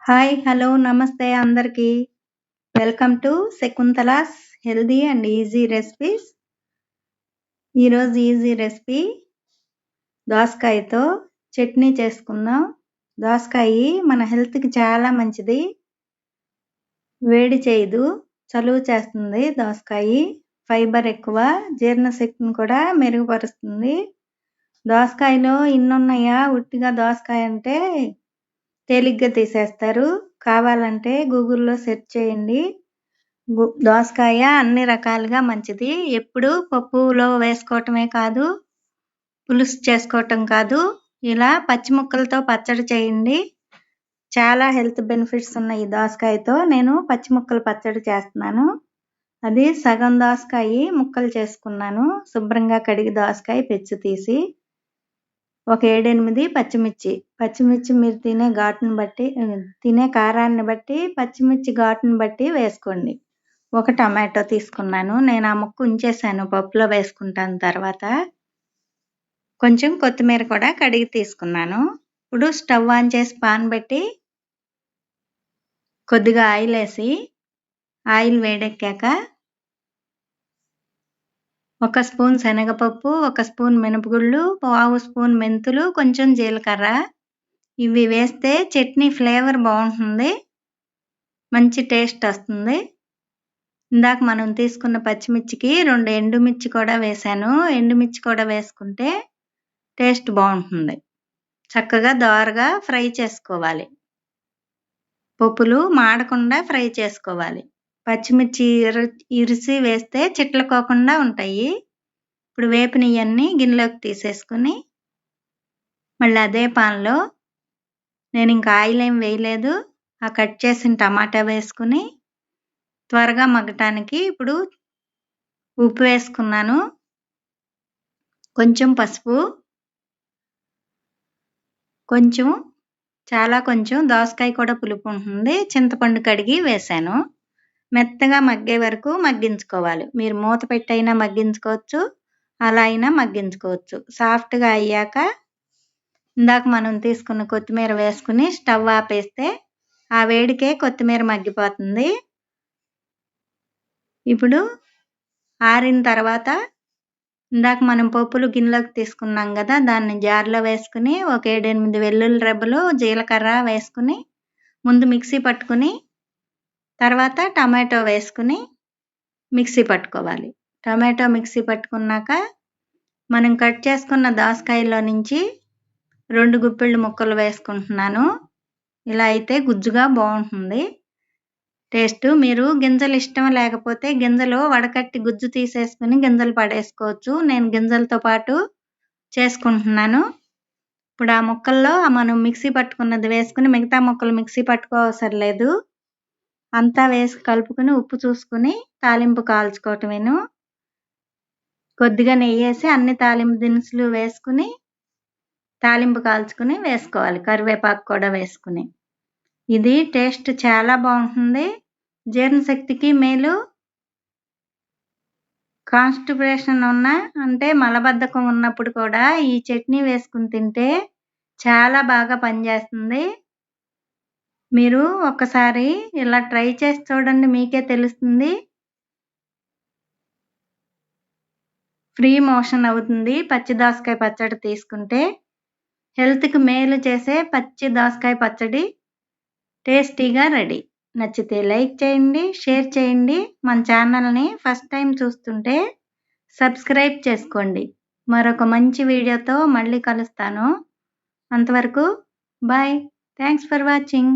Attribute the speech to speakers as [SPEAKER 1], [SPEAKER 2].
[SPEAKER 1] Hi! Hello! నమస్తే అందరికీ. Welcome to Shakuntala's healthy and easy recipes. ఈరోజు ఈజీ రెసిపీ దోసకాయతో చట్నీ చేసుకుందాం. దోసకాయ మన హెల్త్‌కి చాలా మంచిది. వేడి చేయదు, చలువ చేస్తుంది దోసకాయ. ఫైబర్ ఎక్కువ, జీర్ణశక్తిని కూడా మెరుగుపరుస్తుంది. దోసకాయలో ఇన్నున్నాయా? ఉట్టిగా దోసకాయ అంటే తేలిగ్గా తీసేస్తారు. కావాలంటే గూగుల్‌లో సెర్చ్ చేయండి. దోసకాయ అన్ని రకాలుగా మంచిది. ఎప్పుడు పప్పులో వేసుకోవటమే కాదు, పులుసు చేసుకోవటం కాదు, ఇలా పచ్చి ముక్కలతో పచ్చడి చేయండి. చాలా హెల్త్ బెనిఫిట్స్ ఉన్నాయి ఈ దోసకాయతో. నేను పచ్చి ముక్కల పచ్చడి చేస్తున్నాను. అది సగం దోసకాయ ముక్కలు చేసుకున్నాను. శుభ్రంగా కడిగి దోసకాయ పెచ్చు తీసి ఒక 7, 8 పచ్చిమిర్చి. పచ్చిమిర్చి మీరు తినే ఘాటుని బట్టి తినే కారాన్ని బట్టి పచ్చిమిర్చి ఘాటుని బట్టి వేసుకోండి. ఒక టమాటో తీసుకున్నాను. నేను ఆ ముక్క ఉంచేసాను, పప్పులో వేసుకుంటాను తర్వాత. కొంచెం కొత్తిమీర కూడా కడిగి తీసుకున్నాను. ఇప్పుడు స్టవ్ ఆన్ చేసి పాన్ పెట్టి కొద్దిగా ఆయిల్ వేసి, ఆయిల్ వేడెక్కాక 1 స్పూన్ శనగపప్పు, 1 స్పూన్ మినపగుళ్ళు, పావు స్పూన్ మెంతులు, కొంచెం జీలకర్ర. ఇవి వేస్తే చట్నీ ఫ్లేవర్ బాగుంటుంది, మంచి టేస్ట్ వస్తుంది. ఇందాక మనం తీసుకున్న పచ్చిమిర్చికి 2 ఎండుమిర్చి కూడా వేశాను. ఎండుమిర్చి కూడా వేసుకుంటే టేస్ట్ బాగుంటుంది. చక్కగా దోరగా ఫ్రై చేసుకోవాలి. పప్పులు మాడకుండా ఫ్రై చేసుకోవాలి. పచ్చిమిర్చి ఇరిసి వేస్తే చిట్లకోకుండా ఉంటాయి. ఇప్పుడు వేపినవన్నీ గిన్నెలోకి తీసేసుకుని, మళ్ళీ అదే పాన్లో నేను ఇంకా ఆయిల్ ఏం వేయలేదు. ఆ కట్ చేసిన టమాటా వేసుకుని త్వరగా మగ్గటానికి ఇప్పుడు ఉప్పు వేసుకున్నాను, కొంచెం పసుపు, కొంచెం దోసకాయ కూడా పులుపు ఉంటుంది, చింతపండు కడిగి వేశాను. మెత్తగా మగ్గే వరకు మగ్గించుకోవాలి. మీరు మూత పెట్టైనా మగ్గించుకోవచ్చు, అలా అయినా మగ్గించుకోవచ్చు. సాఫ్ట్గా అయ్యాక ఇందాక మనం తీసుకున్న కొత్తిమీర వేసుకుని స్టవ్ ఆపేస్తే ఆ వేడికే కొత్తిమీర మగ్గిపోతుంది. ఇప్పుడు ఆరిన తర్వాత ఇందాక మనం పప్పులు గిన్నెలోకి తీసుకున్నాం కదా, దాన్ని జార్లో వేసుకుని ఒక 7, 8 వెల్లుల్లి రెబ్బలు, జీలకర్ర వేసుకుని ముందు మిక్సీ పట్టుకుని తర్వాత టమాటో వేసుకుని మిక్సీ పట్టుకోవాలి. టమాటో మిక్సీ పట్టుకున్నాక మనం కట్ చేసుకున్న దోసకాయలో నుంచి 2 గుప్పిళ్ళు ముక్కలు వేసుకుంటున్నాను. ఇలా అయితే గుజ్జుగా బాగుంటుంది టేస్ట్. మీరు గింజలు ఇష్టం లేకపోతే గింజలు వడకట్టి గుజ్జు తీసేసుకుని గింజలు పడేసుకోవచ్చు. నేను గింజలతో పాటు చేసుకుంటున్నాను. ఇప్పుడు ఆ ముక్కల్లో మనం మిక్సీ పట్టుకున్నది వేసుకుని మిగతా ముక్కలు మిక్సీ పట్టుకోవసరం లేదు. అంతా వేసి కలుపుకుని ఉప్పు చూసుకుని తాలింపు కాల్చుకోవటమేను. కొద్దిగా నెయ్యేసి అన్ని తాలింపు దినుసులు వేసుకుని తాలింపు కాల్చుకుని వేసుకోవాలి. కరివేపాకు కూడా వేసుకుని. ఇది టేస్ట్ చాలా బాగుంటుంది, జీర్ణశక్తికి మేలు. కాన్స్టిపేషన్ అంటే మలబద్ధకం ఉన్నప్పుడు కూడా ఈ చట్నీ వేసుకుని తింటే చాలా బాగా పనిచేస్తుంది. మీరు ఒకసారి ఇలా ట్రై చేసి చూడండి, మీకే తెలుస్తుంది. ఫ్రీ మోషన్ అవుతుంది పచ్చి దోసకాయ పచ్చడి తీసుకుంటే. హెల్త్‌కి మేలు చేసే పచ్చి దోసకాయ పచ్చడి టేస్టీగా రెడీ. నచ్చితే లైక్ చేయండి, షేర్ చేయండి. మన ఛానల్‌ని ఫస్ట్ టైం చూస్తుంటే సబ్స్క్రైబ్ చేసుకోండి. మరొక మంచి వీడియోతో మళ్ళీ కలుస్తాను. అంతవరకు బాయ్. Thanks for watching.